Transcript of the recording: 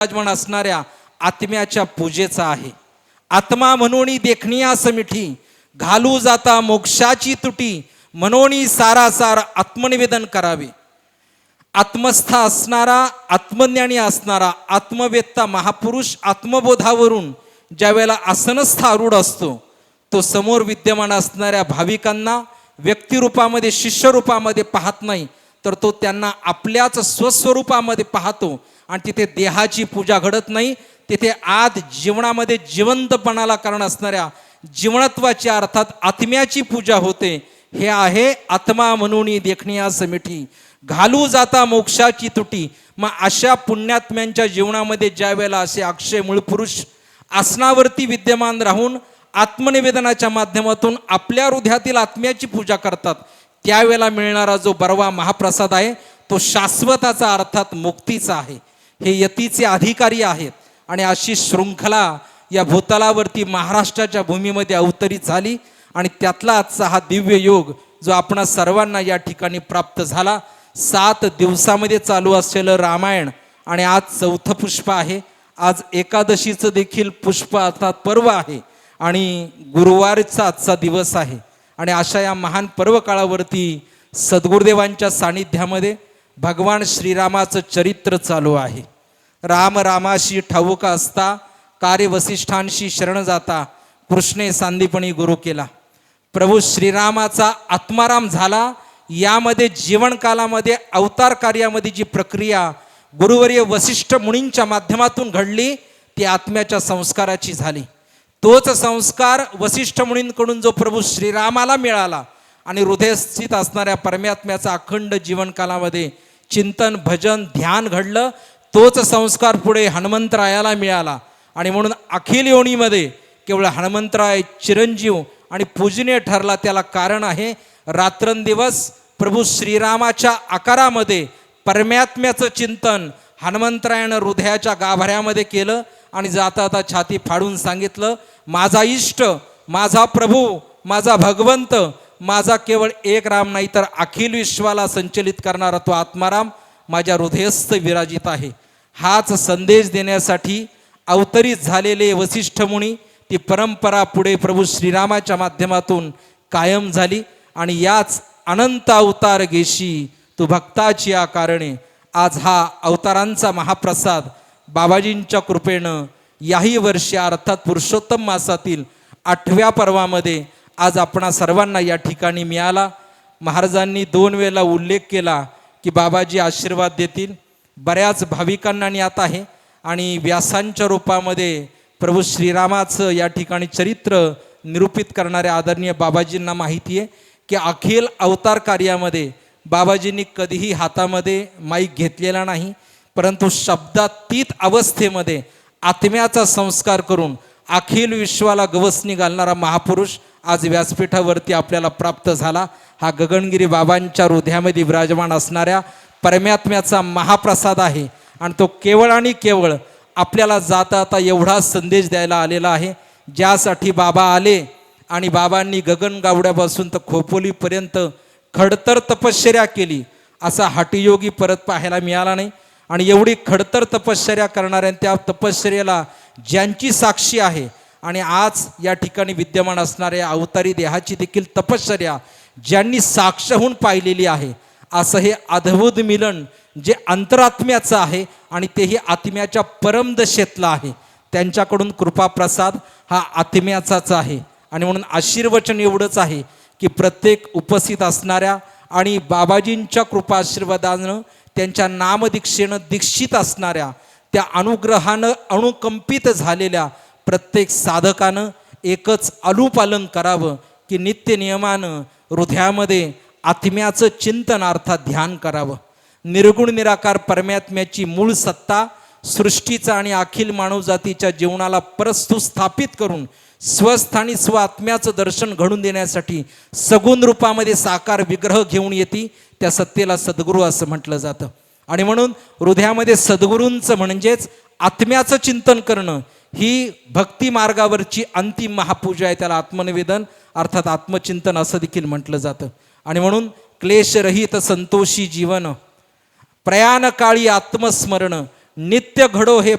विराजमान असणाऱ्या आत्म्याच्या पूजेचा आहे। आत्मा म्हणून देखणिया समिठी, घालू जाता मोक्षाची तुटी, म्हणून सारासार आत्मनिवेदन करावे। आत्मस्थ असणारा, आत्मज्ञानी असणारा, आत्मवेत्ता महापुरुष आत्मबोधावरून ज्या वेळेला आसनस्थ आरूढ असतो, तो समोर विद्यमान असणाऱ्या भाविकांना व्यक्तिरूपामध्ये शिष्यरूपामध्ये पाहत नाही, तर तो त्यांना आपल्याच स्वस्वरूपामध्ये पाहतो आणि तिथे देहाची पूजा घडत नाही, तिथे आत जीवनामध्ये जिवंतपणाला कारण असणाऱ्या जीवनत्वाची अर्थात आत्म्याची पूजा होते। हे आहे आत्मा म्हणून देखणिया समिठी, घालू जाता मोक्षाची तुटी। मग अशा पुण्यात्म्यांच्या जीवनामध्ये ज्या वेळेला असे अक्षय मूळपुरुष आसनावरती विद्यमान राहून आत्मनिवेदनाच्या माध्यमातून आपल्या हृदयातील आत्म्याची पूजा करतात, त्यावेळेला मिळणारा जो बरवा महाप्रसाद आहे तो शाश्वताचा अर्थात मुक्तीचा आहे। हे यतीचे अधिकारी आहेत आणि अशी शृंखला या भूतलावरती महाराष्ट्राच्या भूमीमध्ये अवतरित झाली आणि त्यातला आजचा हा दिव्य योग जो आपणा सर्वांना या ठिकाणी प्राप्त झाला। 7 दिवसामध्ये चालू असलेलं रामायण आणि आज 4थं पुष्प आहे। आज एकादशीचं देखील पुष्प अर्थात पर्व आहे आणि गुरुवारचा आजचा दिवस आहे आणि अशा या महान पर्व काळावरती सद्गुरुदेवांच्या सानिध्यामध्ये भगवान श्रीरामाचं चरित्र चालू आहे। राम रामाशी ठाऊक असता, कार्य वसिष्ठांशी शरण जाता, कृष्णे सांदीपणी गुरु केला। प्रभू श्रीरामाचा आत्माराम झाला। यामध्ये जीवनकालामध्ये अवतार कार्यामध्ये जी प्रक्रिया गुरुवर्य वसिष्ठ मुनींच्या माध्यमातून घडली ती आत्म्याच्या संस्काराची झाली। तोच संस्कार वसिष्ठ मुनींकडून जो प्रभू श्रीरामाला मिळाला आणि हृदयस्थित असणाऱ्या परमात्म्याचा अखंड जीवनकालामध्ये चिंतन भजन ध्यान घडलं, तोच संस्कार पुढे हनुमंतरायाला मिळाला आणि म्हणून अखिल योनीमध्ये केवळ हनुमंतराय चिरंजीव आणि पूजनीय ठरला। त्याला कारण आहे रात्रंदिवस प्रभू श्रीरामाच्या आकारामध्ये परमात्म्याचं चिंतन हनुमंतरायानं हृदयाच्या गाभाऱ्यामध्ये केलं आणि जाता जाता छाती फाडून सांगितलं, माझा इष्ट, माझा प्रभू, माझा भगवंत, माझा केवळ एक राम नाही तर अखिल विश्वाला संचलित करणारा तो आत्माराम माझ्या हृदयस्थ विराजित आहे। हाच संदेश देण्यासाठी अवतरित झालेले वसिष्ठ मुनी ती परंपरा पुढे प्रभू श्रीरामाच्या माध्यमातून कायम झाली आणि याच अनंत अवतार घेशी तू भक्ताची या कारणे आज हा अवतारांचा महाप्रसाद बाबाजींच्या कृपेनं याही वर्षी अर्थात पुरुषोत्तम मासातील 8व्या पर्वामध्ये आज आपणा सर्वांना या ठिकाणी मिळाला। महाराजांनी 2 वेळेला उल्लेख केला की बाबाजी आशीर्वाद देतील। बऱ्याच भाविकांना ज्ञात आहे आणि व्यासांच्या रूपामध्ये प्रभू श्रीरामाचं या ठिकाणी चरित्र निरूपित करणाऱ्या आदरणीय बाबाजींना माहिती आहे की अखिल अवतार कार्यामध्ये बाबाजींनी कधीही हातामध्ये माईक घेतलेला नाही, परंतु शब्दातीत अवस्थेमध्ये आत्म्याचा संस्कार करून अखिल विश्वाला गवसणी घालणारा महापुरुष आज व्यासपीठावरती आपल्याला प्राप्त झाला। हा गगनगिरी बाबांच्या हृदयामध्ये विराजमान असणाऱ्या परमात्म्याचा महाप्रसाद आहे आणि तो केवळ आणि केवळ आपल्याला जाता आता एवढा संदेश द्यायला आलेला आहे, ज्यासाठी बाबा आले आणि बाबांनी गगनगावड्यापासून तर खोपोलीपर्यंत खडतर तपश्चर्या केली। असा हठयोगी परत पाहायला मिळाला नाही आणि एवढी खडतर तपश्चर्या करणाऱ्या त्या तपश्चर्याला ज्यांची साक्षी आहे आणि आज या ठिकाणी विद्यमान असणाऱ्या अवतारी देहाची देखील तपश्चर्या ज्यांनी साक्ष होऊन पाहिलेली आहे, असं हे अद्भुत मिलन जे अंतरात्म्याचं आहे आणि तेही आत्म्याच्या परमदशेतलं आहे, त्यांच्याकडून कृपाप्रसाद हा आत्म्याचाच आहे। आणि म्हणून आशीर्वचन एवढंच आहे की प्रत्येक उपस्थित असणाऱ्या आणि बाबाजींच्या कृपाशीर्वादानं त्यांच्या नामदीक्षेनं दीक्षित असणाऱ्या त्या अनुग्रहानं अनुकंपित झालेल्या प्रत्येक साधकानं एकच अनुपालन करावं की नित्य नियमानं हृदयामध्ये आत्म्याचं चिंतन अर्थात ध्यान करावं। निर्गुण निराकार परमात्म्याची मूळ सत्ता सृष्टीचा आणि अखिल मानवजातीच्या जीवनाला परस्तु स्थापित करून स्वस्थानी स्व आत्म्याचं दर्शन घडून देण्यासाठी सगुण रूपामध्ये साकार विग्रह घेऊन येते, त्या सत्तेला सद्गुरू असं म्हटलं जातं। आणि म्हणून हृदयामध्ये सद्गुरूंचं म्हणजेच आत्म्याचं चिंतन करणं ही भक्ती मार्गावरची अंतिम महापूजा आहे, त्याला आत्मनिवेदन अर्थात आत्मचिंतन असं देखील म्हटलं जातं। आणि म्हणून क्लेशरहित संतोषी जीवन, प्रयाण काळी आत्मस्मरण, नित्य घडो हे